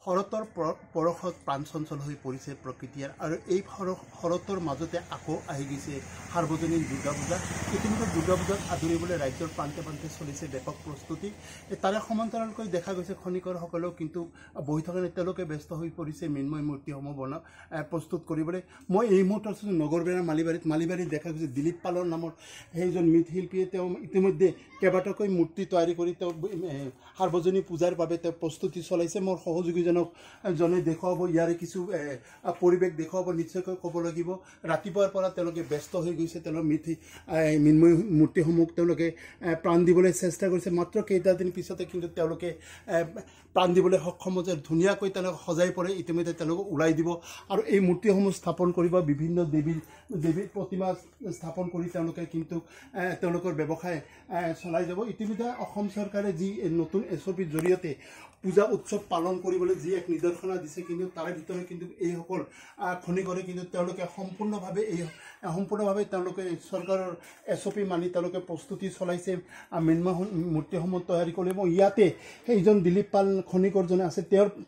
শৰতৰ পৰশত প্ৰাণ চঞ্চল হৈ পৰিছে প্ৰকৃতিয়ে আৰু এই শৰতৰ মাজতে আকৌ আহি গৈছে সাৰ্বজনীন দুৰ্গা পূজা। ইতিমধ্যে দুৰ্গা পূজাক আদৰিবলৈ ৰাজ্যৰ প্ৰান্তে প্ৰান্তে চলিছে ব্যাপক প্ৰস্তুতি। তাৰে সমান্তৰালকৈ দেখা গৈছে খনিকৰসকলেও কিন্তু বহি থকা নাই, তেওঁলোকে ব্যস্ত হৈ পৰিছে মৃন্ময় মূৰ্তিসমূহ প্ৰস্তুত কৰিবলৈ। মই এই মুহূৰ্তত আছোঁ নগৰবেৰা মালিবাৰীত দেখা গৈছে দিলীপ পালৰ নামৰ সেইজন মৃৎশিল্পীয়ে তেওঁ ইতিমধ্যে কেইবাটাকৈ মূৰ্তি তৈয়াৰী কৰি তেওঁ সাৰ্বজনীন পূজাৰ বাবে তেওঁ প্ৰস্তুতি চলাইছে। মোৰ সহযোগী জনে দেখুৱাব, ইয়াৰে কিছু পৰিৱেশ দেখুৱাব। নিশ্চয়কৈ ক'ব লাগিব ৰাতিপুৱাৰ পৰা তেওঁলোকে ব্যস্ত হৈ গৈছে, তেওঁলোকৰ মৃন্ময় মূৰ্তিসমূহ তেওঁলোকে প্ৰাণ দিবলৈ চেষ্টা কৰিছে। মাত্ৰ কেইটাদিন পিছতে কিন্তু তেওঁলোকে প্ৰাণ দিবলৈ সক্ষম হৈছে। ধুনীয়াকৈ তেওঁলোকে সজাই পৰে, ইতিমধ্যে তেওঁলোকক ওলাই দিব আৰু এই মূৰ্তিসমূহ স্থাপন কৰিব। বিভিন্ন দেৱীৰ প্ৰতিমা স্থাপন কৰি তেওঁলোকে কিন্তু তেওঁলোকৰ ব্যৱসায় চলাই যাব। ইতিমধ্যে অসম চৰকাৰে যি নতুন SOPৰ জৰিয়তে পূজা উৎসৱ পালন কৰিবলৈ যি এক নিৰ্দেশনা দিছে, কিন্তু তাৰে ভিতৰত কিন্তু এইসকল খনিকৰে কিন্তু তেওঁলোকে সম্পূৰ্ণভাৱে তেওঁলোকে চৰকাৰৰ SOP মানি তেওঁলোকে প্ৰস্তুতি চলাইছে মৃন্ময় মূৰ্তিসমূহ তৈয়াৰী কৰিব। ইয়াতে সেইজন দিলীপ পাল খনিকৰজনে আছে,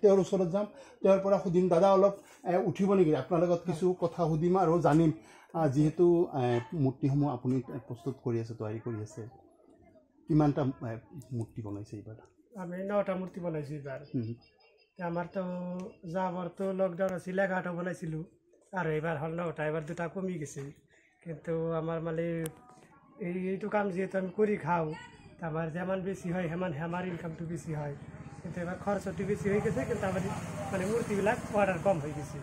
তেওঁৰ ওচৰত যাম, তেওঁৰ পৰা সুধিম, দাদা অলপ উঠিব নেকি? আপোনাৰ লগত কিছু কথা সুধিম আৰু জানিম। যিহেতু মূৰ্তিসমূহ আপুনি প্ৰস্তুত কৰি আছে, তৈয়াৰী কৰি আছে, কিমানটা মূৰ্তি বনাইছে এইবাৰ? আমি 9টা মূর্তি বানাইছি এবার। আমার তো যাবার তো লকডাউন আছিল, 11টা বানাইছিল আর এবার হল 9টা, এবার 2টা কমে গেছে। কিন্তু আমার মানে এইটু কাম যেহেতু আমি করি খাও, আমার যেমন বেশি হয় হেমার ইনকামটো বেশি হয়, কিন্তু এবার খরচটি বেশি হয়ে গেছে। কিন্তু আমার মানে মূর্তিবিলাক অর্ডার কম হয়ে গেছে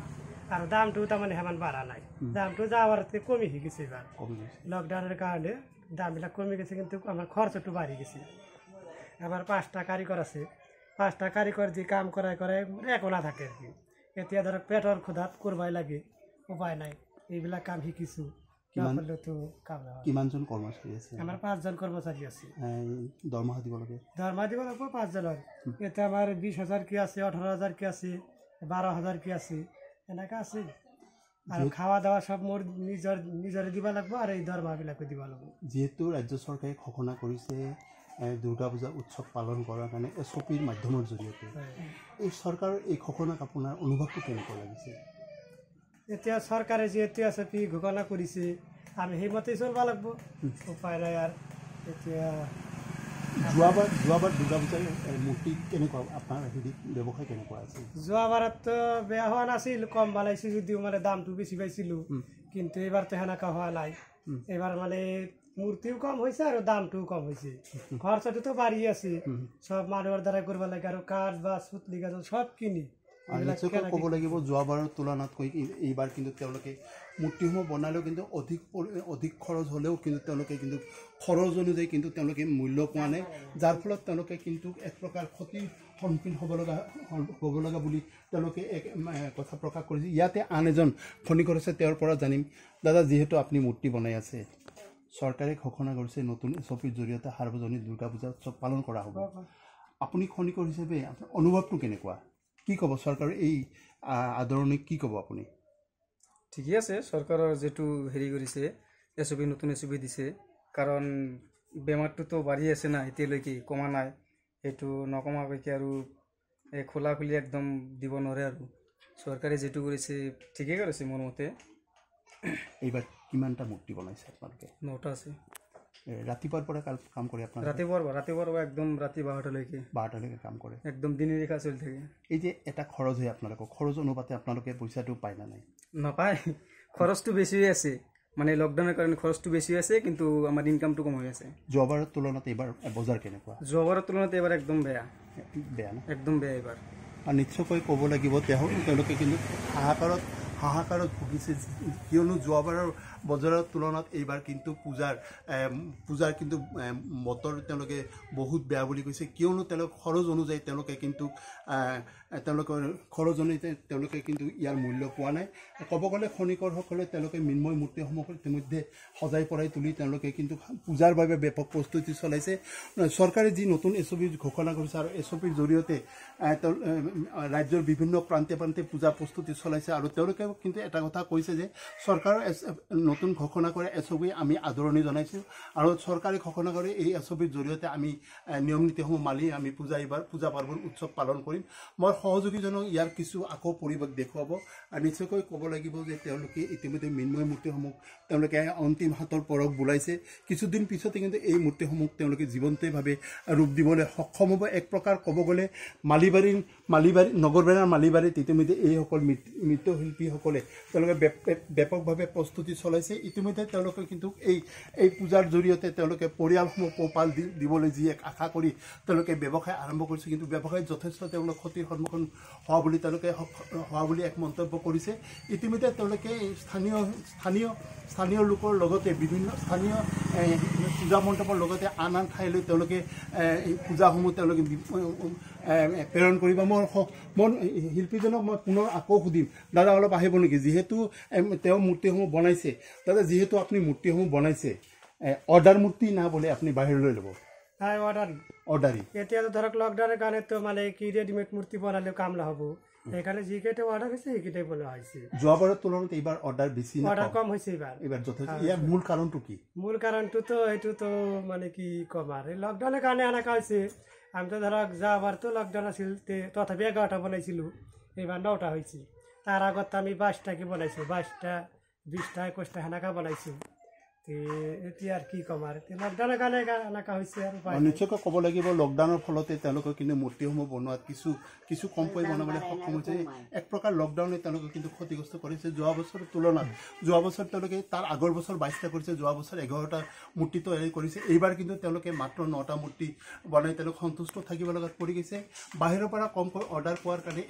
আর দামটো তার মানে হেমান বাড়া নাই, দামটো যাওয়ার কমে হয়ে গেছে। এবার লকডাউনের কারণে দামবিলাক কমে গেছে, কিন্তু আমার খরচটো বাড়ি গেছে। আমার 5টা কারিগর আছে, 5টা কারিগর যে কাম করায় একো না থাকে আর কি। এতিয়া ধরক পেটর ক্ষুধাত করবাই লাগে, উপায় নাই, এইবিলাক কাম শিকিছো। তো কাম কিমানজন কৰ্মচাৰী আছে? আমাৰ 5জন কৰ্মচাৰী আছে। দৰমহা দিব লাগে? দৰমহা দিব লাগবে 5জনৰ। এতিয়া আমার 20,000 কি আছে, 18,000 কি আছে, 12,000 কি আছে, এনেকা আছে। আর খাওয়া দাওয়া সব মোর নিজরে দিবা লাগবে আর এই দৰমহাবিলাকো দিবা লাগবে। যেহেতু ৰাজ্য চৰকাৰে ঘোষণা কৰিছে দুৰ্গা পূজা উৎসৱ পালন কৰাৰ কাৰণে SOPৰ মাধ্যমৰ জৰিয়তে, এই চৰকাৰৰ এই ঘোষণাক আপোনাৰ অনুভৱটো কেনেকুৱা লাগিছে? এতিয়া চৰকাৰে যিহেতু SOP ঘোষণা কৰিছে, আমি সেইমতেই চলিব লাগিব, উপায় নাই। আৰু এতিয়া যোৱাবাৰ দুৰ্গা পূজাৰ মূৰ্তি কেনেকুৱা, আপোনাৰ হেৰি ব্যৱসায় কেনেকুৱা আছিল? যোৱাবাৰতো বেয়া হোৱা নাছিল, কম বনাইছো যদিও মানে দামটো বেছি পাইছিলোঁ, কিন্তু এইবাৰ তো সেনেকা হোৱা নাই। এইবাৰ মানে মূর্তিও কম হয়েছে আর দামটাও কম হয়েছে, খরচাটা তো বাড়ি আছে, সব মানুষের দ্বারা করবা লাগে আর কাঠ বাস পুতলি গাছ সব কিনি। ক'ব লাগিব যোৱাবাৰৰ তুলনাতকৈ এইবাৰ কিন্তু তেওঁলোকে মূৰ্তিসমূহ বনালেও কিন্তু অধিক খৰচ হ'লেও কিন্তু তেওঁলোকে কিন্তু খৰচ অনুযায়ী কিন্তু তেওঁলোকে মূল্য পোৱা নাই, যাৰ ফলত তেওঁলোকে কিন্তু এক প্ৰকাৰ ক্ষতিৰ সন্মুখীন হ'ব লগা বুলি তেওঁলোকে এক কথা প্ৰকাশ কৰিছে। ইয়াতে আন এজন খনিকৰ আছে, তেওঁৰ পৰা জানিম। দাদা, যিহেতু আপুনি মূৰ্তি বনাই আছে, চৰকাৰে ঘোষণা কৰিছে নতুন SOPৰ জৰিয়তে সাৰ্বজনীন দুৰ্গা পূজা উৎসৱ পালন কৰা হ'ব, আপুনি খনিকৰ হিচাপে আপোনাৰ অনুভৱটো কেনেকুৱা? কি ক'ব চৰকাৰৰ এই আদৰণিক, কি ক'ব আপুনি? ঠিকই আছে, চৰকাৰৰ যেটো হেৰি কৰিছে SOP, নতুন SOP দিছে, কাৰণ বেমাৰটোতো বাঢ়ি আছে না, এতিয়ালৈকে কমা নাই। সেইটো নকমালৈকে আৰু খোলা খুলি একদম দিব নোৱাৰে। আৰু চৰকাৰে যেটো কৰিছে ঠিকেই কৰিছে মোৰ মতে। এইবাৰ কিমানটা মূৰ্তি বনাইছে আপোনালোকে? 9টা আছে। ৰাতিপুৱাৰ পৰা কাম কৰে আপোনালোকে? ৰাতিপুৱাৰ একদম ৰাতি 12টালৈকে কাম কৰে, একদম দিনে নিশা চলি থাকে। এই যে এটা খৰচ হয় আপোনালোকৰ, খৰচ অনুপাতে আপোনালোকে পইচাটো পায় না নাই? নাপায়, খৰচটো বেছি হৈ আছে, মানে লকডাউনৰ কাৰণে খৰচটো বেছি হৈ আছে, কিন্তু আমাৰ ইনকামটো কম হৈ আছে। যোৱাবাৰৰ তুলনাত এইবাৰ বজাৰ কেনেকুৱা? যোৱাবাৰৰ তুলনাত এইবাৰ একদম বেয়া না? একদম বেয়া এইবাৰ। আৰু নিশ্চয়কৈ ক'ব লাগিব তেওঁলোকে কিন্তু হাহাকাৰত ভুগিছে, কিয়নো যোৱাবাৰৰ বজাৰৰ তুলনাত এইবাৰ কিন্তু পূজাৰ কিন্তু বতৰ তেওঁলোকে বহুত বেয়া বুলি কৈছে, কিয়নো তেওঁলোক খৰচ অনুযায়ী তেওঁলোকে কিন্তু ইয়াৰ মূল্য পোৱা নাই। ক'ব গ'লে খনিকৰসকলে তেওঁলোকে মৃন্ময় মূৰ্তিসমূহ ইতিমধ্যে সজাই পৰাই তুলি তেওঁলোকে কিন্তু পূজাৰ বাবে ব্যাপক প্ৰস্তুতি চলাইছে। চৰকাৰে যি নতুন SOP ঘোষণা কৰিছে আৰু SOPৰ জৰিয়তে ৰাজ্যৰ বিভিন্ন প্ৰান্তে পূজা প্ৰস্তুতি চলাইছে, আৰু তেওঁলোকে কিন্তু এটা কথা কৈছে যে চৰকাৰৰ নতুন ঘোষণা কৰে এছবি আমি আদৰণি জনাইছোঁ আৰু চৰকাৰে ঘোষণা কৰে এই এছবিৰ জৰিয়তে আমি নিয়ম নীতিসমূহ মানি আমি পূজা পাৰ্বণ উৎসৱ পালন কৰিম মই সহযোগীজনক ইয়াৰ কিছু আকৌ পৰিৱেশ দেখুৱাব আৰু নিশ্চয়কৈ ক'ব লাগিব যে তেওঁলোকে ইতিমধ্যে মৃন্ময় মূৰ্তিসমূহ তেওঁলোকে অন্তিম হাতৰ পৰশ বোলাইছে কিছুদিন পিছতে কিন্তু এই মূৰ্তিসমূহ তেওঁলোকে জীৱন্তভাৱে ৰূপ দিবলৈ সক্ষম হ'ব এক প্ৰকাৰ ক'ব গ'লে মালিবাৰী নগৰবেৰাৰ মালিবাৰীত ইতিমধ্যে এইসকল মৃৎশিল্পীসকলে তেওঁলোকে ব্যাপকভাৱে প্ৰস্তুতি চলাইছে ইতিমধ্যে তেওঁলোকে কিন্তু এই পূজাৰ জৰিয়তে তেওঁলোকে পৰিয়ালসমূহ পোহপাল দিবলৈ যি এক আশা কৰি তেওঁলোকে ব্যৱসায় আৰম্ভ কৰিছে কিন্তু ব্যৱসায়ত যথেষ্ট তেওঁলোক ক্ষতিৰ সন্মুখীন হোৱা বুলি এক মন্তব্য কৰিছে ইতিমধ্যে তেওঁলোকে স্থানীয় লোকৰ লগতে বিভিন্ন স্থানীয় পূজা মণ্ডপৰ লগতে আন ঠাইলৈ তেওঁলোকে এই পূজাসমূহ তেওঁলোকে প্ৰেৰণ কৰিব মই শিল্পীজনক মই পুনৰ আকৌ সুধিম দাদা অলপ আহিব নেকি যিহেতু তেওঁ মূৰ্তিসমূহ বনাইছে দাদা যিহেতু আপুনি মূৰ্তিসমূহ বনাইছে অৰ্ডাৰ মূৰ্তি না বোলে আপুনি বাহিৰলৈ ল'ব অৰ্ডাৰী এতিয়াতো ধৰক লকডাউনৰ কাৰণে তো মানে কি ৰেডিমেড মূৰ্তি বনালেও কাম নহ'ব সেইকাৰণে যিকেইটা অৰ্ডাৰ হৈছে সেইকেইটাই বনোৱা হৈছে যোৱাবাৰৰ তুলনাত এইবাৰ অৰ্ডাৰ বেছি অৰ্ডাৰ কম হৈছে এইবাৰ যথেষ্ট ইয়াৰ মূল কাৰণটো কি মূল কাৰণটোতো এইটোতো মানে কি ক'ম আৰু লকডাউনৰ কাৰণে এনেকুৱা হৈছে আমিতো ধৰক যোৱাবাৰতো লকডাউন আছিল তথাপি 11টা বনাইছিলোঁ এইবাৰ 9টা হৈছে তাৰ আগত আমি 22টাকে বনাইছোঁ 22টা 20টা 21টা সেনেকা বনাইছোঁ এতিয়া আৰু কি ক'ম আৰু লকডাউনৰ কাৰণে এনেকুৱা হৈছে আৰু নিশ্চয়কৈ ক'ব লাগিব লকডাউনৰ ফলতে তেওঁলোকে কিন্তু মূৰ্তিসমূহ বনোৱাত কিছু কমকৈ বনাবলৈ সক্ষম হৈছে এক প্ৰকাৰ লকডাউনে তেওঁলোকে কিন্তু ক্ষতিগ্ৰস্ত কৰিছে যোৱা বছৰৰ তুলনাত যোৱা বছৰ তেওঁলোকে তাৰ আগৰ বছৰ 22টা কৰিছে যোৱা বছৰ 11টা মূৰ্তি তৈয়াৰী কৰিছে এইবাৰ কিন্তু তেওঁলোকে মাত্ৰ 9টা মূৰ্তি বনাই তেওঁলোক সন্তুষ্ট থাকিব লগাত পৰি গৈছে বাহিৰৰ পৰা কমকৈ অৰ্ডাৰ পোৱাৰ কাৰণে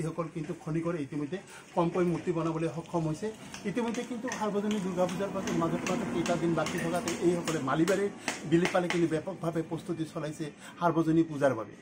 এইসকল কিন্তু খনিকৰে ইতিমধ্যে কমকৈ মূৰ্তি বনাবলৈ সক্ষম হৈছে ইতিমধ্যে কিন্তু সাৰ্বজনীন দুৰ্গা পূজাৰ মাজত কেইটা দিন বাকী থকাতে এইসকলে মালিবাৰীৰ বিলিপালে কিন্তু ব্যাপকভাৱে প্ৰস্তুতি চলাইছে সাৰ্বজনীন পূজাৰ বাবে